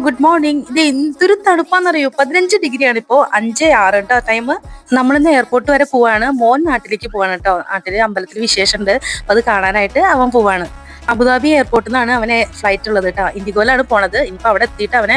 Good morning. ഇത് എന്തൊരു തണുപ്പാന്നറിയോ? 15 ഡിഗ്രിയാണ് ഇപ്പോ. 5:06 കേട്ടോ ടൈം. നമ്മളിന്ന് എയർപോർട്ട് വരെ പോവാണ്. മോൻ നാട്ടിലേക്ക് പോവാണ് കേട്ടോ. നാട്ടില് അമ്പലത്തിൽ വിശേഷമുണ്ട്. അപ്പൊ അത് കാണാനായിട്ട് അവൻ പോവാണ്. അബുദാബി എയർപോർട്ടിൽ നിന്നാണ് അവനെ ഫ്ലൈറ്റ് ഉള്ളത് കേട്ടോ. ഇൻഡിഗോയിലാണ് പോണത്. ഇനിയിപ്പോ അവിടെ എത്തിയിട്ട് അവനെ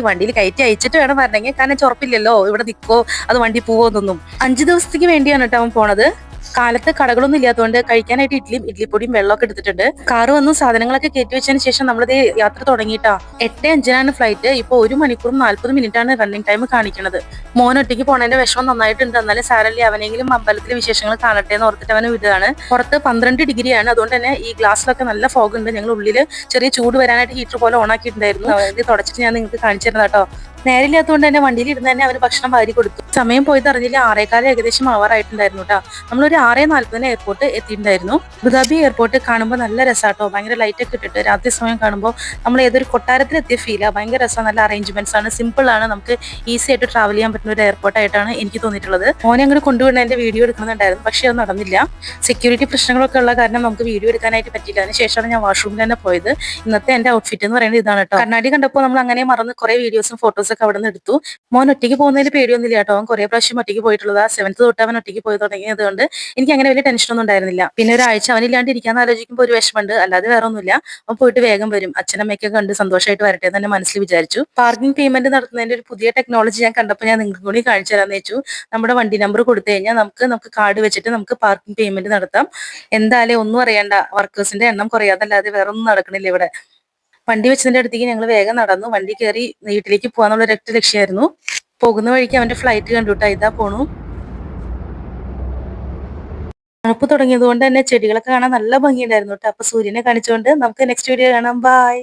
വണ്ടിയിൽ കയറ്റി അയച്ചിട്ട് വേണം വരണമെങ്കിൽ. കാരണം ചുറപ്പില്ലല്ലോ ഇവിടെ നിൽക്കോ അത് വണ്ടി പോവോന്നൊന്നും. 5 ദിവസത്തേക്ക് വേണ്ടിയാണ് കേട്ടോ അവൻ പോണത്. കാലത്ത് കടകളൊന്നും ഇല്ലാത്തതുകൊണ്ട് കഴിക്കാനായിട്ട് ഇഡ്ലിപ്പൊടിയും വെള്ളമൊക്കെ എടുത്തിട്ടുണ്ട്. കാറ് വന്നു സാധനങ്ങളൊക്കെ കയറ്റി വെച്ചതിന് ശേഷം നമ്മളിത് യാത്ര തുടങ്ങിയിട്ടാ. 8:05 ഫ്ലൈറ്റ്. ഇപ്പൊ 1 മണിക്കൂറും 40 മിനിറ്റാണ് റണ്ണിങ് ടൈം കാണിക്കുന്നത്. മോൻ ഒറ്റയ്ക്ക് പോണതിന്റെ വിഷമം നന്നായിട്ടുണ്ട്. എന്നാലും സാരല്ലേ, അവനെങ്കിലും അമ്പലത്തിലെ വിശേഷങ്ങൾ കാണട്ടെ എന്ന് ഓർത്തിട്ട് അവന് വിടുകയാണ്. പുറത്ത് 12 ഡിഗ്രിയാണ്. അതുകൊണ്ട് തന്നെ ഈ ഗ്ലാസ്സിലൊക്കെ നല്ല ഫോഗ് ഉണ്ട്. ഞങ്ങൾ ഉള്ളില് ചെറിയ ചൂട് വരാനായിട്ട് ഹീറ്റർ പോലെ ഓൺ ആക്കിയിട്ടുണ്ടായിരുന്നു. ഇത് തുടച്ചിട്ട് ഞാൻ നിങ്ങൾക്ക് കാണിച്ചു തരുന്നത് കേട്ടോ. നേരില്ലാത്തതുകൊണ്ട് തന്നെ വണ്ടിയിൽ ഇരുന്ന് തന്നെ അവന് ഭക്ഷണം വാരി കൊടുത്തു. സമയം പോയത് അറിഞ്ഞില്ല. 6:15 ഏകദേശം ആവാറായിട്ടുണ്ടായിരുന്നു കേട്ടോ. നമ്മളൊരു 6:40 എയർപോർട്ട് എത്തിയിട്ടുണ്ടായിരുന്നു. അബുദാബി എയർപോർട്ട് കാണുമ്പോൾ നല്ല രസാട്ടോ. ഭയങ്കര ലൈറ്റ് ഒക്കെ ഇട്ടിട്ട് രാത്രി സമയം കാണുമ്പോൾ നമ്മൾ ഏതൊരു കൊട്ടാരത്തിൽ എത്തിയ ഫീലാണ്. ഭയങ്കര രസമാണ്. നല്ല അറേഞ്ച്മെന്റ്സ് ആണ്. സിമ്പിൾ ആണ്. നമുക്ക് ഈസി ആയിട്ട് ട്രാവൽ ചെയ്യാൻ പറ്റുന്ന ഒരു എയർപോർട്ടായിട്ടാണ് എനിക്ക് തോന്നിയിട്ടുള്ളത്. മോനെ അങ്ങോട്ട് കൊണ്ടുപോയി എന്റെ വീഡിയോ എടുക്കുന്നുണ്ടായിരുന്നു. പക്ഷെ അത് നടന്നില്ല. സെക്യൂരിറ്റി പ്രശ്നങ്ങളൊക്കെ ഉള്ള കാരണം നമുക്ക് വീഡിയോ എടുക്കാനായിട്ട് പറ്റില്ല. അതിനുശേഷമാണ് ഞാൻ വാഷ്റൂമിൽ തന്നെ പോയത്. ഇന്നത്തെ എന്റെ ഔട്ട്ഫിറ്റ് എന്ന് പറയുന്നത് ഇതാണ് കേട്ടോ. കണ്ണാടി കണ്ടപ്പോൾ നമ്മൾ അങ്ങനെ മറന്ന് കുറെ വീഡിയോസും ഫോട്ടോസും ഒക്കെ അവിടെ നിന്ന് എടുത്തു. മോൻ ഒറ്റയ്ക്ക് പോകുന്നതിൽ പേടിയൊന്നുമില്ല കേട്ടോ. അവൻ കുറെ പ്രാവശ്യം ഒറ്റയ്ക്ക് പോയിട്ടുള്ളത്. 7th തൊട്ട് അവൻ ഒറ്റയ്ക്ക് പോയി തുടങ്ങിയതുകൊണ്ട് എനിക്ക് അങ്ങനെ വലിയ ടെൻഷനൊന്നും ഉണ്ടായിരുന്നില്ല. പിന്നെ ഒരാഴ്ച അവനില്ലാണ്ട് ഇരിക്കാന്ന് ആലോചിക്കുമ്പോൾ ഒരു വിഷമമുണ്ട്. അല്ലാതെ വേറെ ഒന്നുമില്ല. അവൻ പോയിട്ട് വേഗം വരും. അച്ഛനമ്മയൊക്കെ കണ്ട് സന്തോഷമായിട്ട് വരട്ടെ എന്ന് തന്നെ മനസ്സിൽ വിചാരിച്ചു. പാർക്കിംഗ് പേയ്മെന്റ് നടത്തുന്നതിന്റെ ഒരു പുതിയ ടെക്നോളജി ഞാൻ കണ്ടപ്പോൾ ഞാൻ നിങ്ങൾക്ക് കൂടി കാണിച്ചു തരാമെന്ന് വെച്ചു. നമ്മുടെ വണ്ടി നമ്പർ കൊടുത്തു കഴിഞ്ഞാൽ നമുക്ക് കാർഡ് വെച്ചിട്ട് നമുക്ക് പാർക്കിംഗ് പേയ്മെന്റ് നടത്താം. എന്തായാലും ഒന്നും അറിയണ്ട. വർക്കേഴ്സിന്റെ എണ്ണം കുറയാതല്ലാതെ വേറെ ഒന്നും നടക്കണില്ല ഇവിടെ. വണ്ടി വെച്ചതിന്റെ അടുത്തേക്ക് ഞങ്ങൾ വേഗം നടന്നു. വണ്ടി കയറി വീട്ടിലേക്ക് പോകാന്നുള്ള ഒരൊറ്റ ലക്ഷ്യമായിരുന്നു. പോകുന്ന വഴിക്ക് അവന്റെ ഫ്ലൈറ്റ് കണ്ടുട്ടാ. ഇതാ പോണു. തണുപ്പ് തുടങ്ങിയത് കൊണ്ട് തന്നെ ചെടികളൊക്കെ കാണാൻ നല്ല ഭംഗിയുണ്ടായിരുന്നു കേട്ടോ. അപ്പൊ സൂര്യനെ കാണിച്ചുകൊണ്ട് നമുക്ക് നെക്സ്റ്റ് വീഡിയോ കാണാം. ബൈ.